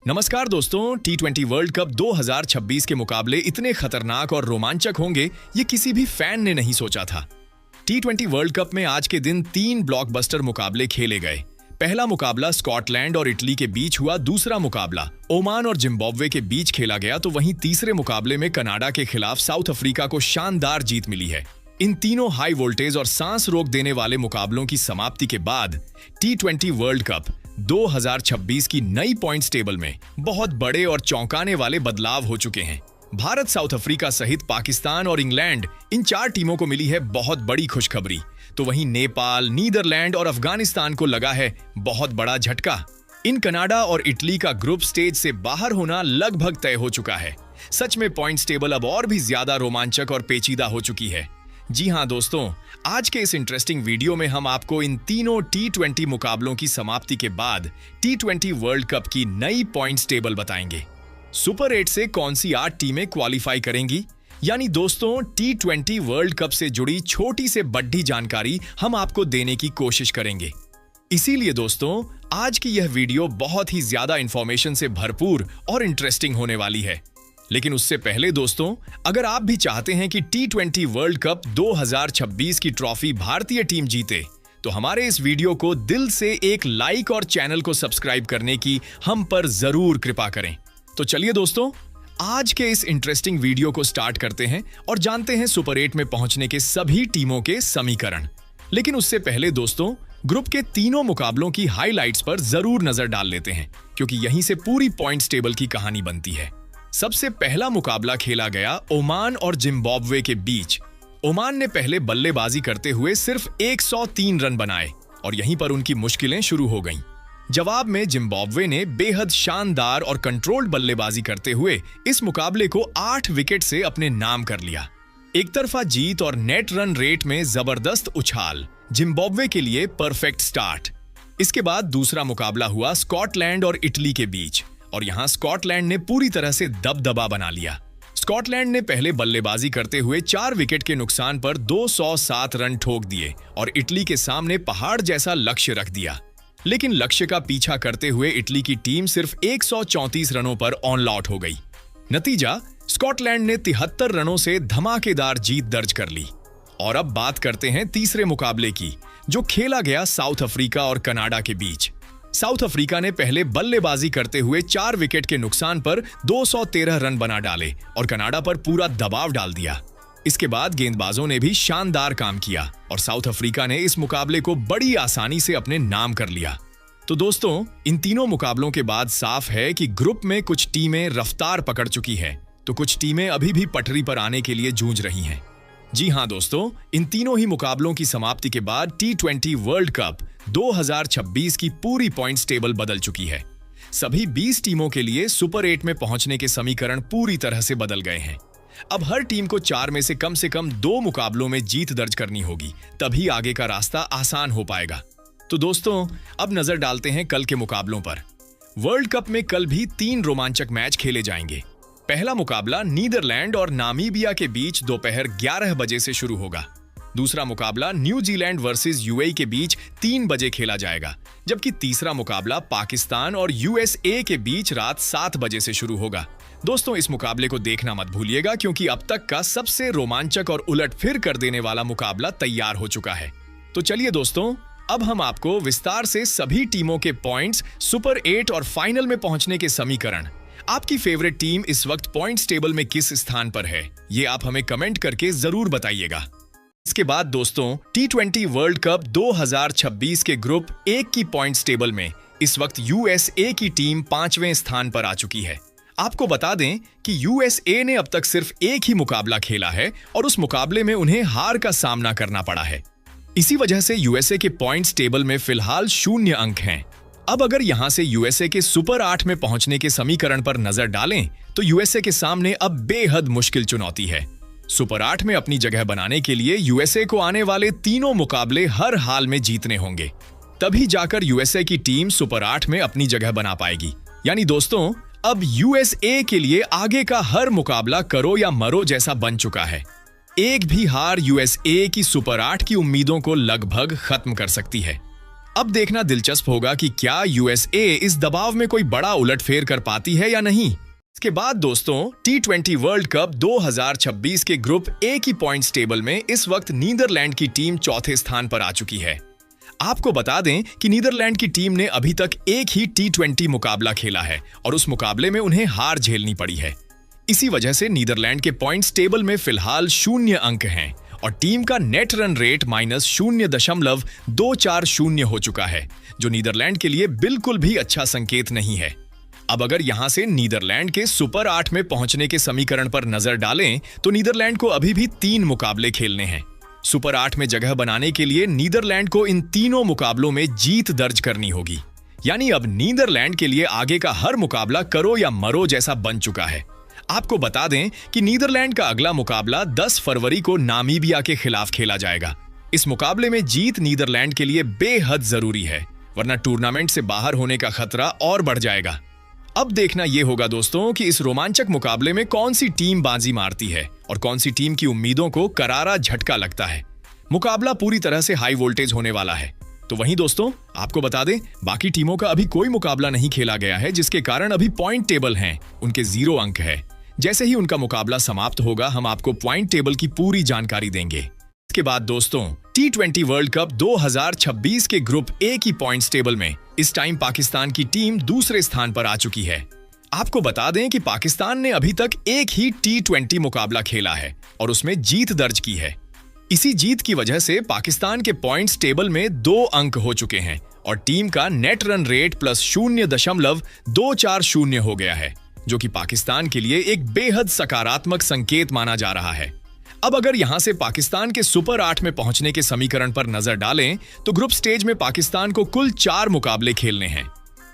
नमस्कार दोस्तों, T20 world cup 2026 के मुकाबले इतने खतरनाक और रोमांचक होंगे ये किसी भी फैन ने नहीं सोचा था। T20 वर्ल्ड कप में आज के दिन 3 ब्लॉकबस्टर मुकाबले खेले गए। पहला मुकाबला स्कॉटलैंड और इटली के बीच हुआ, दूसरा मुकाबला ओमान और जिम्बाब्वे के बीच खेला गया, तो वहीं तीसरे मुकाबले में कनाडा के खिलाफ साउथ अफ्रीका को शानदार जीत मिली है। इन तीनों हाई वोल्टेज और सांस रोक देने वाले मुकाबलों की समाप्ति के बाद T20 वर्ल्ड कप 2026 की नई पॉइंट्स टेबल में बहुत बड़े और चौंकाने वाले बदलाव हो चुके हैं। भारत, साउथ अफ्रीका सहित पाकिस्तान और इंग्लैंड, इन 4 टीमों को मिली है बहुत बड़ी खुशखबरी, तो वहीं नेपाल, नीदरलैंड और अफगानिस्तान को लगा है बहुत बड़ा झटका। इन कनाडा और इटली का ग्रुप स्टेज से बाहर होना लगभग तय हो चुका है। सच में पॉइंट्स टेबल अब और भी ज्यादा रोमांचक और पेचीदा हो चुकी है। जी हां दोस्तों, आज के इस इंटरेस्टिंग वीडियो में हम आपको इन तीनों T20 मुकाबलों की समाप्ति के बाद T20 वर्ल्ड कप की नई पॉइंट्स टेबल बताएंगे। सुपर 8 से कौन सी 8 टीमें क्वालिफाई करेंगी, यानी दोस्तों T20 वर्ल्ड कप से जुड़ी छोटी से बड़ी जानकारी हम आपको देने की कोशिश करेंगे। इसीलिए दोस्तों आज की यह वीडियो बहुत ही ज्यादा इंफॉर्मेशन से भरपूर और इंटरेस्टिंग होने वाली है। लेकिन उससे पहले दोस्तों, अगर आप भी चाहते हैं कि T20 वर्ल्ड कप 2026 की ट्रॉफी भारतीय टीम जीते, तो हमारे इस वीडियो को दिल से एक लाइक और चैनल को सब्सक्राइब करने की हम पर जरूर कृपा करें। तो चलिए दोस्तों, आज के इस इंटरेस्टिंग वीडियो को स्टार्ट करते हैं और जानते हैं सुपर 8 में पहुंचने के सभी टीमों के समीकरण। लेकिन उससे पहले दोस्तों, ग्रुप के तीनों मुकाबलों की हाइलाइट्स पर जरूर नजर डाल लेते हैं, क्योंकि यहीं से पूरी पॉइंट्स टेबल की कहानी बनती है। सबसे पहला मुकाबला खेला गया ओमान और जिम्बाब्वे के बीच। ओमान ने पहले बल्लेबाजी करते हुए सिर्फ 103 रन बनाए और यहीं पर उनकी मुश्किलें शुरू हो गईं। जवाब में जिम्बाब्वे ने बेहद शानदार और कंट्रोल्ड बल्लेबाजी करते हुए इस मुकाबले को 8 विकेट से अपने नाम कर लिया। एक तरफा जीत और नेट रन रेट में जबरदस्त उछाल, जिम्बाब्वे के लिए परफेक्ट स्टार्ट। इसके बाद दूसरा मुकाबला हुआ स्कॉटलैंड और इटली के बीच, और यहां स्कॉटलैंड ने पूरी तरह से दबदबा बना लिया। स्कॉटलैंड ने पहले बल्लेबाजी करते हुए 4 विकेट के नुकसान पर 207 रन ठोक दिए और इटली के सामने पहाड़ जैसा लक्ष्य रख दिया। लेकिन लक्ष्य का पीछा करते हुए इटली की टीम सिर्फ 134 रनों पर ऑन आउट हो गई। नतीजा, स्कॉटलैंड ने 73 रनों से धमाकेदार जीत दर्ज कर ली। और अब बात करते हैं तीसरे मुकाबले की, जो खेला गया साउथ अफ्रीका और कनाडा के बीच। साउथ अफ्रीका ने पहले बल्लेबाजी करते हुए 4 विकेट के नुकसान पर 213 रन बना डाले और कनाडा पर पूरा दबाव डाल दिया। इसके बाद गेंदबाजों ने भी शानदार काम किया और साउथ अफ्रीका ने इस मुकाबले को बड़ी आसानी से अपने नाम कर लिया। तो दोस्तों, इन तीनों मुकाबलों के बाद साफ है कि ग्रुप में कुछ टीमें रफ्तार पकड़ चुकी है, तो कुछ टीमें अभी भी पटरी पर आने के लिए जूझ रही हैं। जी हां दोस्तों, इन तीनों ही मुकाबलों की समाप्ति के बाद T20 वर्ल्ड कप 2026 की पूरी पॉइंट्स टेबल बदल चुकी है। सभी 20 टीमों के लिए सुपर 8 में पहुंचने के समीकरण पूरी तरह से बदल गए हैं। अब हर टीम को 4 में से कम 2 मुकाबलों में जीत दर्ज करनी होगी, तभी आगे का रास्ता आसान हो पाएगा। तो दोस्तों, अब नजर डालते हैं कल के मुकाबलों पर। वर्ल्ड कप में कल भी 3 रोमांचक मैच खेले जाएंगे। पहला मुकाबला नीदरलैंड और नामीबिया के बीच दोपहर 11 बजे से शुरू होगा। दूसरा मुकाबला न्यूजीलैंड वर्सेस यूएई के बीच 3 बजे खेला जाएगा, जबकि तीसरा मुकाबला पाकिस्तान और यूएसए के बीच रात 7 बजे से शुरू होगा। दोस्तों, इस मुकाबले को देखना मत भूलिएगा, क्योंकि अब तक का सबसे रोमांचक और उलटफिर कर देने वाला मुकाबला तैयार हो चुका है। तो चलिए दोस्तों, अब हम आपको विस्तार से सभी टीमों के पॉइंट्स, सुपर 8 और फाइनल में पहुंचने के समीकरण, आपकी फेवरेट टीम इस वक्त पॉइंट्स टेबल में किस स्थान पर है, ये आप हमें कमेंट करके जरूर बताइएगा। इसके बाद दोस्तों, T20 वर्ल्ड कप 2026 के ग्रुप 1 की पॉइंट्स टेबल में इस वक्त यूएसए की टीम 5वें स्थान पर आ चुकी है। आपको बता दें कि यूएसए ने अब तक सिर्फ एक ही मुकाबला खेला है और उस मुकाबले में उन्हें हार का सामना करना पड़ा है। इसी वजह से यूएसए के पॉइंट्स टेबल में फिलहाल 0 अंक हैं। अब अगर यहां से यूएसए के सुपर 8 में पहुंचने के समीकरण पर नजर डालें, तो यूएसए के सामने अब बेहद मुश्किल चुनौती है। सुपर 8 में अपनी जगह बनाने के लिए यूएसए को आने वाले तीनों मुकाबले हर हाल में जीतने होंगे, तभी जाकर यूएसए की टीम सुपर 8 में अपनी जगह बना पाएगी। यानी दोस्तों, अब यूएसए के लिए आगे का हर मुकाबला करो या मरो जैसा बन चुका है। एक भी हार यूएसए की सुपर 8 की उम्मीदों को लगभग खत्म कर सकती है। अब देखना दिलचस्प होगा कि क्या यूएसए इस दबाव में कोई बड़ा उलटफेर कर पाती है या नहीं। इसके बाद दोस्तों T20 वर्ल्ड कप 2026 के ग्रुप ए की पॉइंट्स टेबल में इस वक्त नीदरलैंड की टीम चौथे स्थान पर आ चुकी है। आपको बता दें कि नीदरलैंड की टीम ने अभी तक एक ही T20 मुकाबला खेला है और उस मुकाबले में उन्हें हार झेलनी पड़ी है। इसी वजह से नीदरलैंड के पॉइंट्स टेबल में फिलहाल 0 अंक हैं और टीम का नेट रन रेट -0.240 हो चुका है, जो नीदरलैंड के लिए बिल्कुल भी अच्छा संकेत नहीं है। अब अगर यहां से नीदरलैंड के सुपर 8 में पहुंचने के समीकरण पर नजर डालें तो नीदरलैंड को अभी भी 3 मुकाबले खेलने हैं। सुपर 8 में जगह बनाने के लिए नीदरलैंड को इन तीनों मुकाबलों में जीत दर्ज करनी होगी। यानी अब नीदरलैंड के लिए आगे का हर मुकाबला करो या मरो जैसा बन चुका है। आपको बता दें कि नीदरलैंड का अगला मुकाबला 10 फरवरी को नामीबिया के खिलाफ खेला जाएगा। इस मुकाबले में जीत नीदरलैंड के लिए बेहद जरूरी है, वरना टूर्नामेंट से बाहर होने का खतरा और बढ़ जाएगा। अब देखना यह होगा दोस्तों कि इस रोमांचक मुकाबले में कौन सी टीम बाजी मारती है और कौन सी टीम की उम्मीदों को करारा झटका लगता है। मुकाबला पूरी तरह से हाई वोल्टेज होने वाला है। तो वहीं दोस्तों आपको बता दें, बाकी टीमों का अभी कोई मुकाबला नहीं खेला गया है, जिसके कारण अभी पॉइंट टेबल हैं उनके 0 अंक है। जैसे ही उनका मुकाबला समाप्त होगा हम आपको पॉइंट टेबल की पूरी जानकारी देंगे। इसके बाद दोस्तों T20 वर्ल्ड कप 2026 के ग्रुप ए की पॉइंट्स टेबल में इस टाइम पाकिस्तान की टीम दूसरे स्थान पर आ चुकी है। आपको बता दें कि पाकिस्तान ने अभी तक एक ही T20 मुकाबला खेला है और उसमें जीत दर्ज की है। इसी जीत की वजह से पाकिस्तान के पॉइंट्स टेबल में 2 अंक हो चुके हैं और टीम का नेट रन रेट +0.240 हो गया है, जो कि पाकिस्तान के लिए एक बेहद सकारात्मक संकेत माना जा रहा है। अब अगर यहां से पाकिस्तान के सुपर 8 में पहुंचने के समीकरण पर नजर डालें तो ग्रुप स्टेज में पाकिस्तान को कुल 4 मुकाबले खेलने हैं।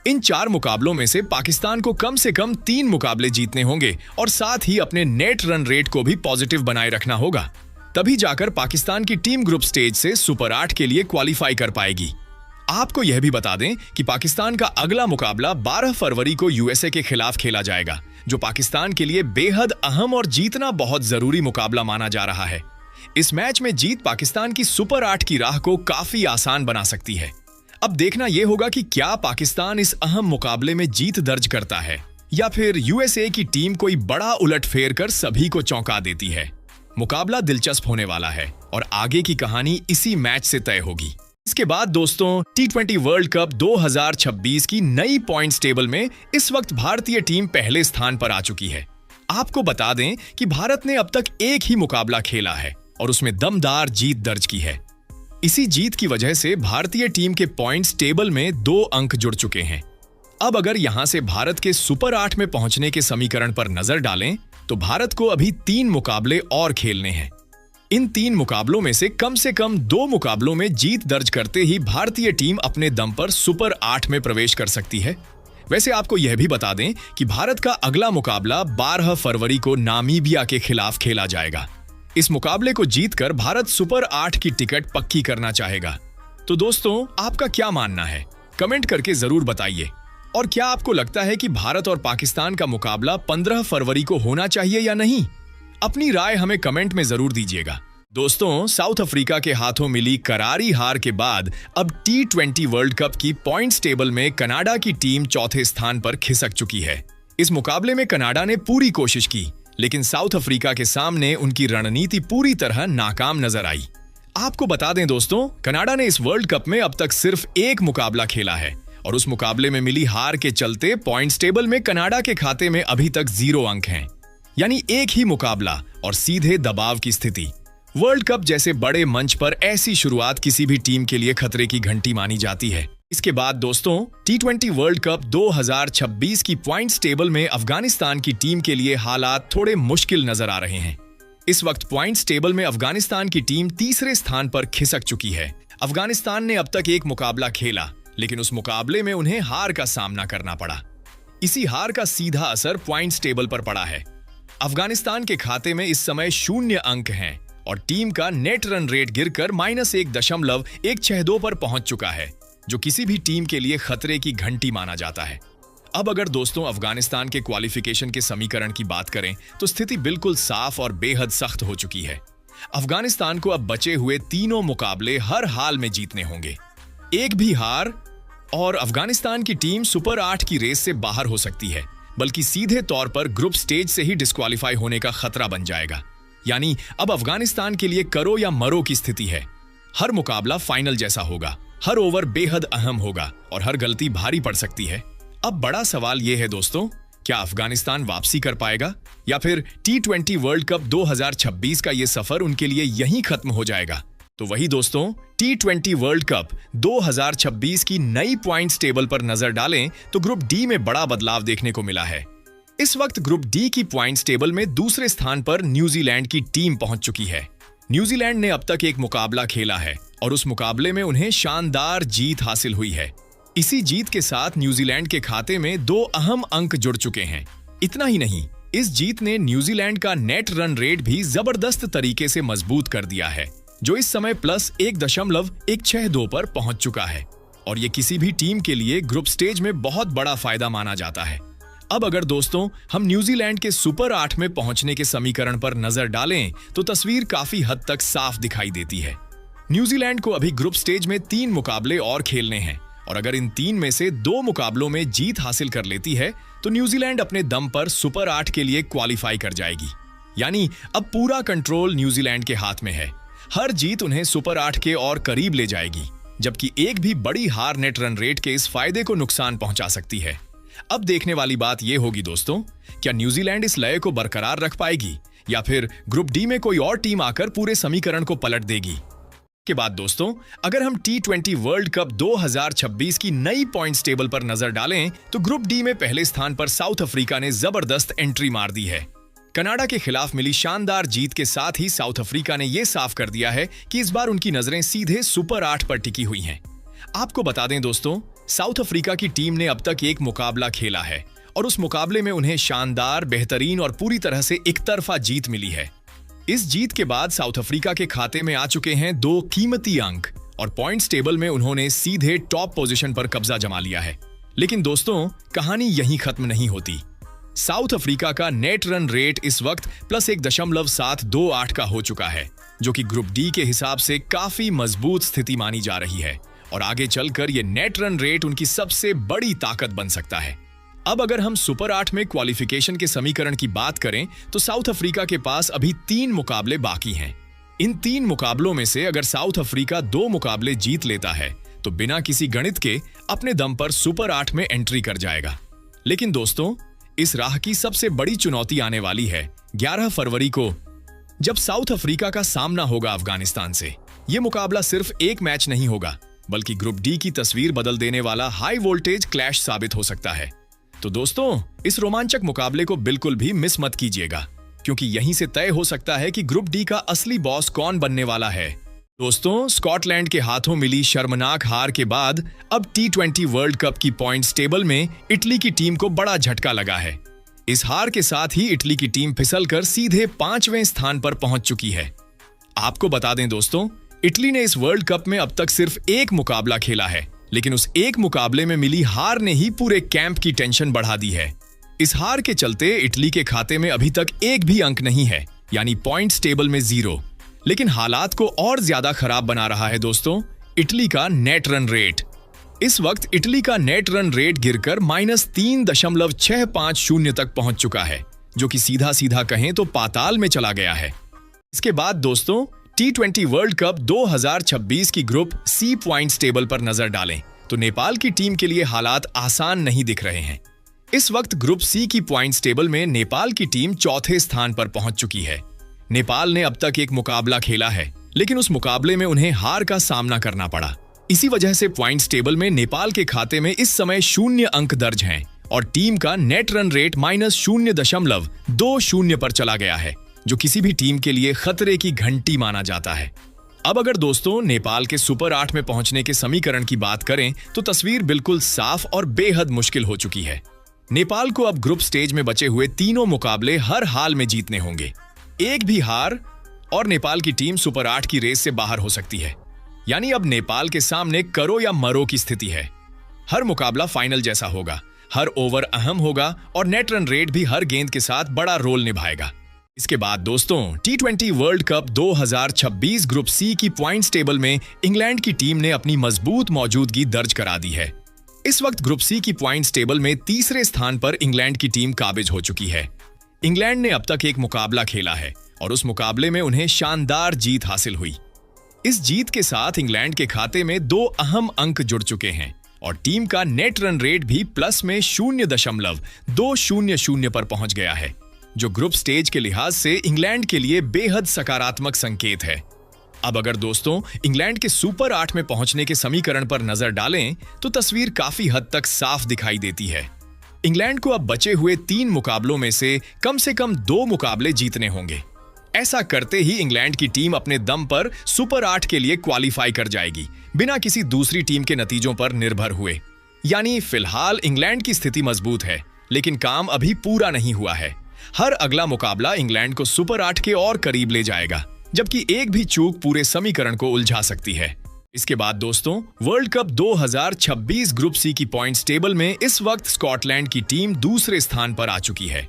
इन 4 मुकाबलों में से पाकिस्तान को कम से कम 3 मुकाबले जीतने होंगे और साथ ही अपने नेट रन रेट को भी पॉजिटिव बनाए रखना होगा। तभी जाकर पाकिस्तान की टीम ग्रुप स्टेज से सुपर 8 के लिए क्वालिफाई कर पाएगी। आपको यह भी बता दें कि पाकिस्तान का अगला मुकाबला 12 फरवरी को यूएसए के खिलाफ खेला जाएगा, जो पाकिस्तान के लिए बेहद अहम और जीतना बहुत जरूरी मुकाबला माना जा रहा है। इस मैच में जीत पाकिस्तान की सुपर 8 की राह को काफी आसान बना सकती है। अब देखना यह होगा कि क्या पाकिस्तान इस अहम मुकाबले में जीत दर्ज करता है या फिर यूएसए की टीम कोई बड़ा उलटफेर कर सभी को चौंका देती है। मुकाबला दिलचस्प होने वाला है और आगे की कहानी इसी मैच से तय होगी। इसके बाद दोस्तों T20 वर्ल्ड कप 2026 की नई पॉइंट्स टेबल में इस वक्त भारतीय टीम पहले स्थान पर आ चुकी है। आपको बता दें कि भारत ने अब तक एक ही मुकाबला खेला है और उसमें दमदार जीत दर्ज की है। इसी जीत की वजह से भारतीय टीम के पॉइंट्स टेबल में 2 अंक जुड़ चुके हैं। अब अगर यहां से भारत के सुपर 8 में पहुंचने के समीकरण पर नजर डालें तो भारत को अभी 3 मुकाबले और खेलने हैं। इन 3 मुकाबलों में से कम 2 मुकाबलों में जीत दर्ज करते ही भारतीय टीम अपने दम पर सुपर 8 में प्रवेश कर सकती है। वैसे आपको यह भी बता दें कि भारत का अगला मुकाबला 12 फरवरी को नामीबिया के खिलाफ खेला जाएगा। इस मुकाबले को जीतकर भारत सुपर 8 की टिकट पक्की करना चाहेगा। तो दोस्तों आपका क्या मानना है, कमेंट करके जरूर बताइए। और क्या आपको लगता है कि भारत और पाकिस्तान का मुकाबला 15 फरवरी को होना चाहिए या नहीं? अपनी राय हमें कमेंट में जरूर दीजिएगा। दोस्तों साउथ अफ्रीका के हाथों मिली करारी हार के बाद अब T20 वर्ल्ड कप की पॉइंट्स टेबल में कनाडा की टीम चौथे स्थान पर खिसक चुकी है। इस मुकाबले में कनाडा ने पूरी कोशिश की, लेकिन साउथ अफ्रीका के सामने उनकी रणनीति पूरी तरह नाकाम नजर आई। आपको बता दें दोस्तों, कनाडा ने इस वर्ल्ड कप में अब तक सिर्फ एक मुकाबला खेला है और उस मुकाबले में मिली हार के चलते पॉइंट्स टेबल में कनाडा के खाते में अभी तक 0 अंक हैं। यानी एक ही मुकाबला और सीधे दबाव की स्थिति। वर्ल्ड कप जैसे बड़े मंच पर ऐसी शुरुआत किसी भी टीम के लिए खतरे की घंटी मानी जाती है। इसके बाद दोस्तों T20 वर्ल्ड कप 2026 की पॉइंट्स टेबल में अफगानिस्तान की टीम के लिए हालात थोड़े मुश्किल नजर आ रहे हैं। इस वक्त पॉइंट्स टेबल में अफगानिस्तान की टीम तीसरे स्थान पर खिसक चुकी है। अफगानिस्तान ने अब तक एक मुकाबला खेला, लेकिन उस मुकाबले में उन्हें हार का सामना करना पड़ा। इसी हार का सीधा असर पॉइंट्स टेबल पर पड़ा है। अफगानिस्तान के खाते में इस समय 0 अंक हैं और टीम का नेट रन रेट गिरकर -1.162 पर पहुंच चुका है, जो किसी भी टीम के लिए खतरे की घंटी माना जाता है। अब अगर दोस्तों अफगानिस्तान के क्वालिफिकेशन के समीकरण की बात करें तो स्थिति बिल्कुल साफ और बेहद सख्त हो चुकी है। अफगानिस्तान को अब बचे हुए तीनों मुकाबले हर हाल में जीतने होंगे। एक भी हार और अफगानिस्तान की टीम सुपर 8 की रेस से बाहर हो सकती है, बल्कि सीधे तौर पर ग्रुप स्टेज से ही डिस्क्वालीफाई होने का खतरा बन जाएगा। यानी अब अफगानिस्तान के लिए करो या मरो की स्थिति है। हर मुकाबला फाइनल जैसा होगा, हर ओवर बेहद अहम होगा और हर गलती भारी पड़ सकती है। अब बड़ा सवाल यह है दोस्तों, क्या अफगानिस्तान वापसी कर पाएगा या फिर T20 वर्ल्ड कप 2026 का यह सफर उनके लिए यहीं खत्म हो जाएगा? तो वही दोस्तों, T20 वर्ल्ड कप 2026 की नई पॉइंट्स टेबल पर नजर डालें तो ग्रुप डी में बड़ा बदलाव देखने को मिला है। इस वक्त ग्रुप डी की पॉइंट्स टेबल में दूसरे स्थान पर न्यूजीलैंड की टीम पहुंच चुकी है। न्यूजीलैंड ने अब तक एक मुकाबला खेला है और उस मुकाबले में उन्हें शानदार जीत हासिल हुई है। इसी जीत के साथ न्यूजीलैंड के खाते में 2 अहम अंक जुड़ चुके हैं। इतना ही नहीं, इस जीत ने न्यूजीलैंड का नेट रन रेट भी जबरदस्त तरीके से मजबूत कर दिया है, जो इस समय +1.162 पर पहुंच चुका है और ये किसी भी टीम के लिए ग्रुप स्टेज में बहुत बड़ा फायदा माना जाता है। अब अगर दोस्तों हम न्यूजीलैंड के सुपर 8 में पहुंचने के समीकरण पर नजर डालें तो तस्वीर काफी हद तक साफ दिखाई देती है। न्यूजीलैंड को अभी ग्रुप स्टेज में 3 मुकाबले और खेलने हैं और अगर इन 3 में से 2 मुकाबलों में जीत हासिल कर लेती है तो न्यूजीलैंड अपने दम पर सुपर 8 के लिए क्वालिफाई कर जाएगी। यानी अब पूरा कंट्रोल न्यूजीलैंड के हाथ में है। हर जीत उन्हें सुपर 8 के और करीब ले जाएगी, जबकि एक भी बड़ी हार नेट रन रेट के इस फायदे को नुकसान पहुंचा सकती है। अब देखने वाली बात यह होगी दोस्तों, क्या न्यूजीलैंड इस लय को बरकरार रख पाएगी या फिर ग्रुप डी में कोई और टीम आकर पूरे समीकरण को पलट देगी? के बाद दोस्तों, अगर हम T20 वर्ल्ड कप 2026 की नई पॉइंट्स टेबल पर नजर डालें तो ग्रुप डी में पहले स्थान पर साउथ अफ्रीका ने जबरदस्त एंट्री मार दी है। कनाडा के खिलाफ मिली शानदार जीत के साथ ही साउथ अफ्रीका ने यह साफ कर दिया है कि इस बार उनकी नजरें सीधे सुपर 8 पर टिकी हुई हैं। आपको बता दें दोस्तों, साउथ अफ्रीका की टीम ने अब तक एक मुकाबला खेला है और उस मुकाबले में उन्हें शानदार, बेहतरीन और पूरी तरह से एकतरफा जीत मिली है। इस जीत के बाद साउथ अफ्रीका के खाते में आ चुके हैं 2 कीमती अंक और पॉइंट्स टेबल में उन्होंने सीधे टॉप पोजीशन पर कब्जा जमा लिया है। लेकिन दोस्तों, कहानी यहीं खत्म नहीं होती। साउथ अफ्रीका का नेट रन रेट इस वक्त +1.728 का हो चुका है, जो कि ग्रुप डी के हिसाब से काफी मजबूत स्थिति मानी जा रही है और आगे चलकर यह नेट रन रेट उनकी सबसे बड़ी ताकत बन सकता है। अब अगर हम सुपर 8 में क्वालिफिकेशन के समीकरण की बात करें तो साउथ अफ्रीका के पास अभी 3 मुकाबले बाकी हैं। इन 3 मुकाबलों में से अगर साउथ अफ्रीका 2 मुकाबले जीत लेता है तो बिना किसी गणित के अपने दम पर सुपर 8 में एंट्री कर जाएगा। लेकिन दोस्तों, इस राह की सबसे बड़ी चुनौती आने वाली है 11 फरवरी को, जब साउथ अफ्रीका का सामना होगा अफगानिस्तान से। यह मुकाबला सिर्फ एक मैच नहीं होगा, बल्कि ग्रुप डी की तस्वीर बदल देने वाला हाई वोल्टेज क्लैश साबित हो सकता है। तो दोस्तों, इस रोमांचक मुकाबले को बिल्कुल भी मिस मत कीजिएगा, क्योंकि यहीं से तय हो सकता है कि ग्रुप डी का असली बॉस कौन बनने वाला है। दोस्तों, स्कॉटलैंड के हाथों मिली शर्मनाक हार के बाद अब T20 वर्ल्ड कप की पॉइंट्स टेबल में इटली की टीम को बड़ा झटका लगा है। इस हार के साथ ही इटली की टीम फिसलकर सीधे 5वें स्थान पर पहुंच चुकी है। आपको बता दें दोस्तों, इटली ने इस वर्ल्ड कप में अब तक सिर्फ एक मुकाबला खेला है, लेकिन उस एक मुकाबले में मिली हार ने ही पूरे कैंप की टेंशन बढ़ा दी है। इस हार के चलते इटली के खाते में अभी तक एक भी अंक नहीं है, यानी पॉइंट्स टेबल में 0। लेकिन हालात को और ज्यादा खराब बना रहा है दोस्तों इटली का नेट रन रेट। इस वक्त इटली का नेट रन रेट गिरकर -3.650 तक पहुंच चुका है, जो कि सीधा सीधा कहें तो पाताल में चला गया है। इसके बाद दोस्तों, T20 वर्ल्ड कप 2026 की ग्रुप सी पॉइंट्स टेबल पर नजर डालें तो नेपाल की टीम के लिए हालात आसान नहीं दिख रहे हैं। इस वक्त ग्रुप सी की पॉइंट्स टेबल में नेपाल की टीम 4थे स्थान पर पहुंच चुकी है। नेपाल ने अब तक एक मुकाबला खेला है, लेकिन उस मुकाबले में उन्हें हार का सामना करना पड़ा। इसी वजह से पॉइंट्स टेबल में नेपाल के खाते में इस समय 0 अंक दर्ज हैं और टीम का नेट रन रेट -0.20 पर चला गया है, जो किसी भी टीम के लिए खतरे की घंटी माना जाता है। अब अगर दोस्तों नेपाल के सुपर 8 में पहुंचने के समीकरण की बात करें तो तस्वीर बिल्कुल साफ और बेहद मुश्किल हो चुकी है। नेपाल को अब ग्रुप स्टेज में बचे हुए तीनों मुकाबले हर हाल में जीतने होंगे। एक भी हार और नेपाल की टीम सुपर 8 की रेस से बाहर हो सकती है। यानी अब नेपाल के सामने करो या मरो की स्थिति है। हर मुकाबला फाइनल जैसा होगा, हर ओवर अहम होगा और नेट रन रेट भी हर गेंद के साथ बड़ा रोल निभाएगा। इसके बाद दोस्तों T20 world cup 2026 group C की पॉइंट्स टेबल में इंग्लैंड की टीम ने अपनी मजबूत मौजूदगी दर्ज करा दी है। इस वक्त ग्रुप सी की पॉइंट्स टेबल में तीसरे स्थान पर इंग्लैंड की टीम काबिज हो चुकी है। इंग्लैंड ने अब तक एक मुकाबला खेला है और उस मुकाबले में उन्हें शानदार जीत हासिल हुई। इस जीत के साथ इंग्लैंड के खाते में 2 अहम अंक जुड़ चुके हैं और टीम का नेट रन रेट भी प्लस में 0.200 पर पहुंच गया है, जो ग्रुप स्टेज के लिहाज से इंग्लैंड के लिए बेहद सकारात्मक संकेत है। अब अगर दोस्तों इंग्लैंड के सुपर 8 में पहुंचने के समीकरण पर नजर डालें तो तस्वीर काफी हद तक साफ दिखाई देती है। इंग्लैंड को अब बचे हुए 3 मुकाबलों में से कम 2 मुकाबले जीतने होंगे। ऐसा करते ही इंग्लैंड की टीम अपने दम पर सुपर 8 के लिए क्वालिफाई कर जाएगी, बिना किसी दूसरी टीम के नतीजों पर निर्भर हुए। यानी फिलहाल इंग्लैंड की स्थिति मजबूत है, लेकिन काम अभी पूरा नहीं हुआ है। हर अगला मुकाबला इंग्लैंड को सुपर 8 के और करीब ले जाएगा, जबकि एक भी चूक पूरे समीकरण को उलझा सकती है। इसके बाद दोस्तों वर्ल्ड कप 2026 ग्रुप सी की पॉइंट्स टेबल में इस वक्त स्कॉटलैंड की टीम दूसरे स्थान पर आ चुकी है,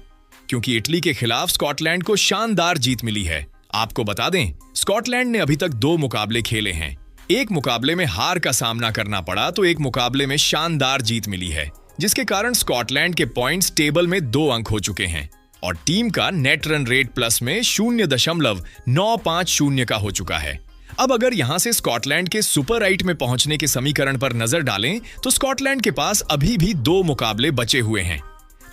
क्योंकि इटली के खिलाफ स्कॉटलैंड को शानदार जीत मिली है। आपको बता दें, स्कॉटलैंड ने अभी तक 2 मुकाबले खेले हैं। एक मुकाबले में हार का सामना करना पड़ा तो एक मुकाबले में शानदार जीत मिली है, जिसके कारण स्कॉटलैंड के पॉइंट्स टेबल में 2 अंक हो चुके हैं और टीम का नेट रन रेट प्लस में 0.950 का हो चुका है। अब अगर यहां से स्कॉटलैंड के सुपर 8 में पहुंचने के समीकरण पर नजर डालें तो स्कॉटलैंड के पास अभी भी 2 मुकाबले बचे हुए हैं,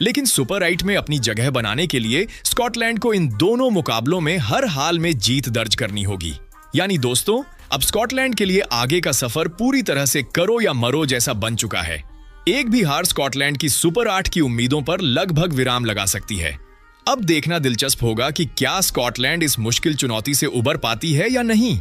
लेकिन सुपर 8 में अपनी जगह बनाने के लिए स्कॉटलैंड को इन दोनों मुकाबलों में हर हाल में जीत दर्ज करनी होगी। यानी दोस्तों अब स्कॉटलैंड के लिए आगे का सफर पूरी तरह से करो या मरो जैसा बन चुका है। एक भी हार स्कॉटलैंड की सुपर 8 की उम्मीदों पर लगभग विराम लगा सकती है। अब देखना दिलचस्प होगा कि क्या स्कॉटलैंड इस मुश्किल चुनौती से उबर पाती है या नहीं।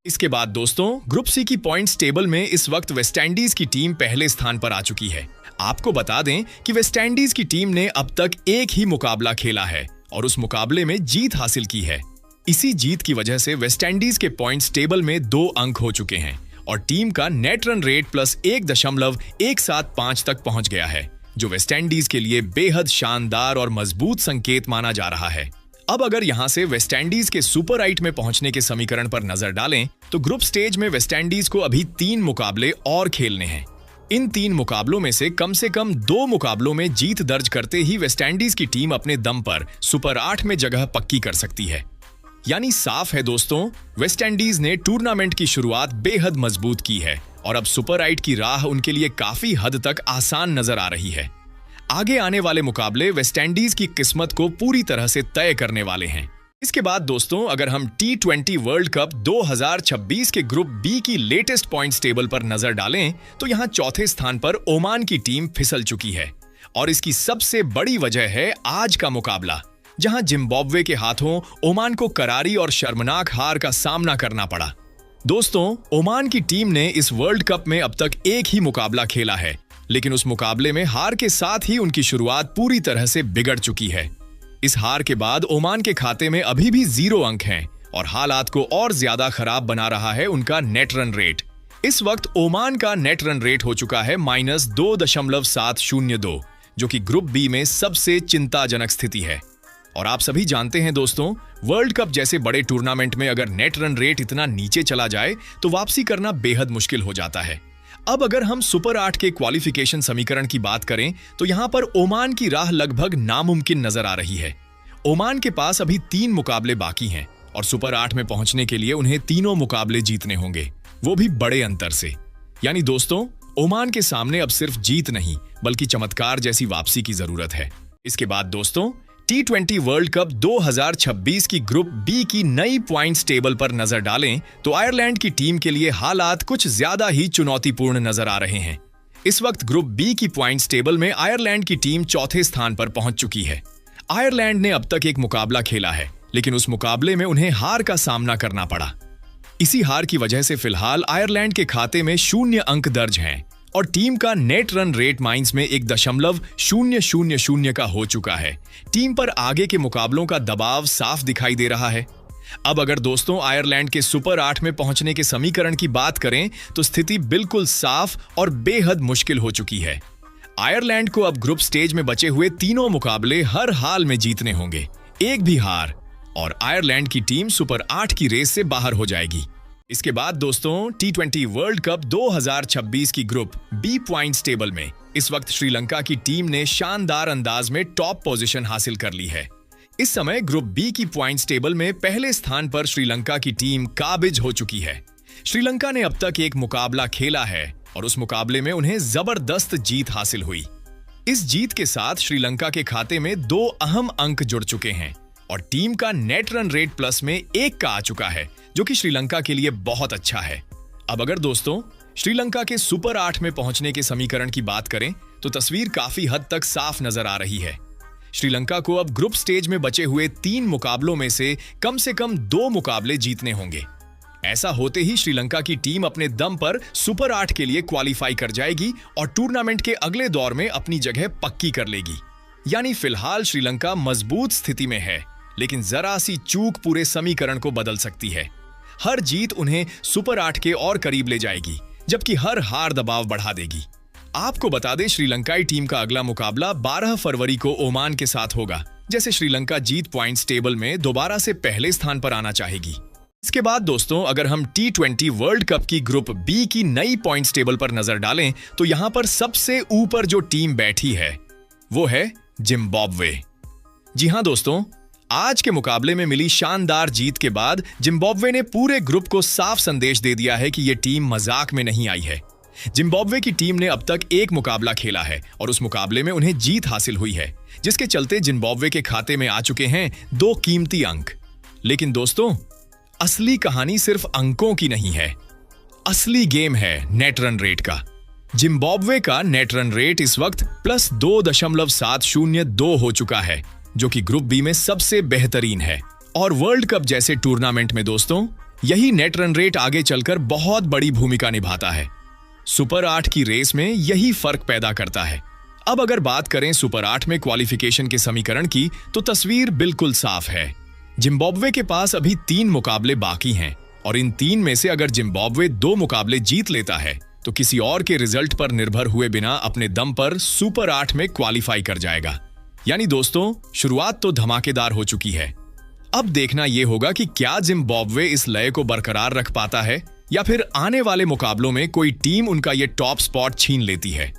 इसके बाद दोस्तों ग्रुप सी की पॉइंट्स टेबल में इस वक्त वेस्टइंडीज की टीम पहले स्थान पर आ चुकी है। आपको बता दें कि वेस्टइंडीज की टीम ने अब तक एक ही मुकाबला खेला है और उस मुकाबले में जीत हासिल की है। इसी जीत की वजह से वेस्टइंडीज के पॉइंट्स टेबल में 2 अंक हो चुके हैं और टीम का नेट रन रेट प्लस 1.175 तक पहुंच गया है, जो वेस्टइंडीज के लिए बेहद शानदार और मजबूत संकेत माना जा रहा है। अब अगर यहां से वेस्टइंडीज के सुपर 8 में पहुंचने के समीकरण पर नजर डालें तो ग्रुप स्टेज में वेस्टइंडीज को अभी 3 मुकाबले और खेलने हैं। इन 3 मुकाबलों में से कम 2 मुकाबलों में जीत दर्ज करते ही वेस्टइंडीज की टीम अपने दम पर सुपर 8 में जगह पक्की कर सकती है। यानी साफ है दोस्तों, वेस्टइंडीज ने टूर्नामेंट की शुरुआत बेहद मजबूत की है और अब सुपर 8 की राह उनके लिए काफी हद तक आसान नजर आ रही है। आगे आने वाले मुकाबले वेस्टइंडीज की किस्मत को पूरी तरह से तय करने वाले हैं। इसके बाद दोस्तों अगर हम T20 वर्ल्ड कप 2026 के ग्रुप बी की लेटेस्ट पॉइंट्स टेबल पर नजर डालें तो यहां चौथे स्थान पर ओमान की टीम फिसल चुकी है और इसकी सबसे बड़ी वजह है आज का मुकाबला, जहां जिम्बाब्वे के हाथों ओमान को करारी और शर्मनाक हार का सामना करना पड़ा। दोस्तों ओमान की टीम ने इस वर्ल्ड कप में अब तक एक ही मुकाबला खेला है, लेकिन उस मुकाबले में हार के साथ ही उनकी शुरुआत पूरी तरह से बिगड़ चुकी है। इस हार के बाद ओमान के खाते में अभी भी 0 अंक हैं और हालात को और ज्यादा खराब बना रहा है उनका नेट रन रेट। इस वक्त ओमान का नेट रन रेट हो चुका है -2.702, जो कि ग्रुप बी में सबसे चिंताजनक स्थिति है। और आप सभी जानते हैं दोस्तों, वर्ल्ड कप जैसे बड़े टूर्नामेंट में अगर नेट रन रेट इतना नीचे चला जाए तो वापसी करना बेहद मुश्किल हो जाता है। अब अगर हम सुपर 8 के क्वालिफिकेशन समीकरण की बात करें तो यहां पर ओमान की राह लगभग नामुमकिन नजर आ रही है। ओमान के पास अभी 3 मुकाबले बाकी हैं और सुपर 8 में पहुंचने के लिए उन्हें तीनों मुकाबले जीतने होंगे, वो भी बड़े अंतर से। यानी दोस्तों ओमान के सामने अब सिर्फ जीत नहीं बल्कि चमत्कार जैसी वापसी की जरूरत है। इसके बाद दोस्तों T20 वर्ल्ड कप 2026 की ग्रुप बी की नई पॉइंट्स टेबल पर नजर डालें तो आयरलैंड की टीम के लिए हालात कुछ ज्यादा ही चुनौतीपूर्ण नजर आ रहे हैं। इस वक्त ग्रुप बी की पॉइंट्स टेबल में आयरलैंड की टीम चौथे स्थान पर पहुंच चुकी है। आयरलैंड ने अब तक एक मुकाबला खेला है, लेकिन उस मुकाबले में उन्हें हार का सामना करना पड़ा। इसी हार की वजह से फिलहाल आयरलैंड के खाते में 0 अंक दर्ज हैं और टीम का नेट रन रेट माइंस में 1.000 का हो चुका है। टीम पर आगे के मुकाबलों का दबाव साफ दिखाई दे रहा है। अब अगर दोस्तों आयरलैंड के सुपर 8 में पहुंचने के समीकरण की बात करें तो स्थिति बिल्कुल साफ और बेहद मुश्किल हो चुकी है। आयरलैंड को अब ग्रुप स्टेज में बचे हुए तीनों मुकाबले हर हाल में जीतने होंगे। एक भी हार और आयरलैंड की टीम सुपर 8 की रेस से बाहर हो जाएगी। इसके बाद दोस्तों T20 वर्ल्ड कप 2026 की ग्रुप बी पॉइंट्स टेबल में इस वक्त श्रीलंका की टीम ने शानदार अंदाज में टॉप पोजीशन हासिल कर ली है। इस समय ग्रुप बी की पॉइंट्स टेबल में पहले स्थान पर श्रीलंका की टीम काबिज हो चुकी है। श्रीलंका ने अब तक एक मुकाबला खेला है और उस मुकाबले में उन्हें जबरदस्त जीत हासिल हुई। इस जीत के साथ श्रीलंका के खाते में 2 अहम अंक जुड़ चुके हैं और टीम का नेट रन रेट प्लस में 1 का आ चुका है, जो कि श्रीलंका के लिए बहुत अच्छा है। अब अगर दोस्तों श्रीलंका के सुपर 8 में पहुंचने के समीकरण की बात करें तो तस्वीर काफी हद तक साफ नजर आ रही है। श्रीलंका को अब ग्रुप स्टेज में बचे हुए 3 मुकाबलों में से कम 2 मुकाबले जीतने होंगे। ऐसा होते ही श्रीलंका की टीम अपने दम पर सुपर 8 के लिए क्वालिफाई कर जाएगी और टूर्नामेंट के अगले दौर में अपनी जगह पक्की कर लेगी। यानी फिलहाल श्रीलंका मजबूत स्थिति में है, लेकिन जरा सी चूक पूरे समीकरण को बदल सकती है। हर जीत उन्हें सुपर 8 के और करीब ले जाएगी, जबकि हर हार दबाव बढ़ा देगी। आपको बता दें श्रीलंकाई टीम का अगला मुकाबला 12 फरवरी को ओमान के साथ होगा। जैसे श्रीलंका जीत पॉइंट्स टेबल में दोबारा से पहले स्थान पर आना चाहेगी। इसके बाद दोस्तों अगर हम T20 वर्ल्ड कप की ग्रुप बी की नई पॉइंट्स टेबल पर नजर डालें तो यहां पर सबसे ऊपर जो टीम बैठी है वो है जिम्बाब्वे। जी हां दोस्तों, आज के मुकाबले में मिली शानदार जीत के बाद जिम्बाब्वे ने पूरे ग्रुप को साफ संदेश दे दिया है कि यह टीम मजाक में नहीं आई है। जिम्बाब्वे की टीम ने अब तक 1 मुकाबला खेला है और उस मुकाबले में उन्हें जीत हासिल हुई है, जिसके चलते जिम्बाब्वे के खाते में आ चुके हैं 2 कीमती अंक। लेकिन दोस्तों असली कहानी सिर्फ अंकों की नहीं है, असली गेम है नेट रन रेट का। जिम्बाब्वे का नेट रन रेट इस वक्त +2.702 हो चुका है, जो कि ग्रुप बी में सबसे बेहतरीन है। और वर्ल्ड कप जैसे टूर्नामेंट में दोस्तों यही नेट रन रेट आगे चलकर बहुत बड़ी भूमिका निभाता है। सुपर 8 की रेस में यही फर्क पैदा करता है। अब अगर बात करें सुपर 8 में क्वालिफिकेशन के समीकरण की तो तस्वीर बिल्कुल साफ है। जिम्बाब्वे के पास अभी 3 मुकाबले बाकी हैं और इन 3 में से अगर जिम्बाब्वे 2 मुकाबले जीत लेता है तो किसी और के रिजल्ट पर निर्भर हुए बिना अपने दम पर सुपर 8 में क्वालिफाई कर जाएगा। यानी दोस्तों शुरुआत तो धमाकेदार हो चुकी है। अब देखना यह होगा कि क्या जिम्बाब्वे इस लय को बरकरार रख पाता है या फिर आने वाले मुकाबलों में कोई टीम उनका ये टॉप स्पॉट छीन लेती है।